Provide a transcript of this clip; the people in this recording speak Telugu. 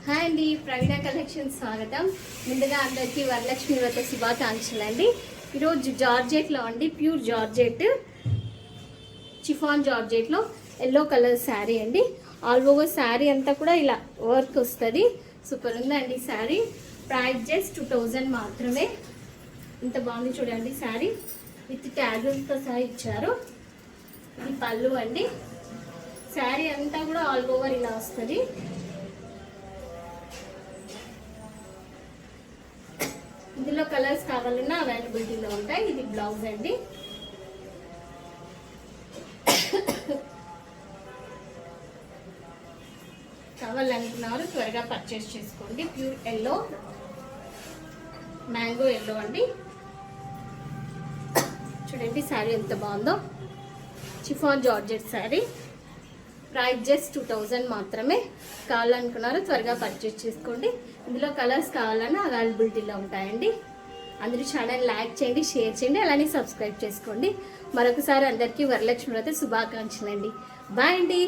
హాయ్ అండి, ప్రవీణ కలెక్షన్ స్వాగతం. ముందుగా అందరికీ వరలక్ష్మి వ్రత శుభాకాంక్షలు అండి. ఈరోజు జార్జెట్లో అండి, ప్యూర్ జార్జెట్ చిఫాన్ జార్జెట్లో ఎల్లో కలర్ శారీ అండి. ఆల్ ఓవర్ శారీ అంతా కూడా ఇలా వర్క్ వస్తుంది. సూపర్ ఉందండి శారీ. ప్రైస్ జస్ట్ 2000 మాత్రమే. ఇంత బాగుంది చూడండి శారీ. విత్ ట్యాగులతో సహా ఇచ్చారు. ఇది పళ్ళు అండి. శారీ అంతా కూడా ఆల్ ఓవర్ ఇలా వస్తుంది. ఇందులో కలర్స్ కావాలన్నా అవైలబిలిటీలో ఉంటాయి. ఇది బ్లౌజ్ అండి. కావాలనుకున్నారు త్వరగా పర్చేస్ చేసుకోండి. ప్యూర్ ఎల్లో, మ్యాంగో ఎల్లో అండి. చూడండి శారీ ఎంత బాగుందో. Chiffon georgette sari. Price just 2000 మాత్రమే. కావాలనుకున్నారు త్వరగా పర్చేస్ చేసుకోండి. ఇందులో కలర్స్ కావాలన్నా అవైలబిలిటీలో ఉంటాయండి. అందరూ ఛానల్ లైక్ చేయండి, షేర్ చేయండి, అలానే సబ్స్క్రైబ్ చేసుకోండి. మరొకసారి అందరికీ వరలక్ష్మి వ్రత శుభాకాంక్షలు అండి. బాయ్ అండి.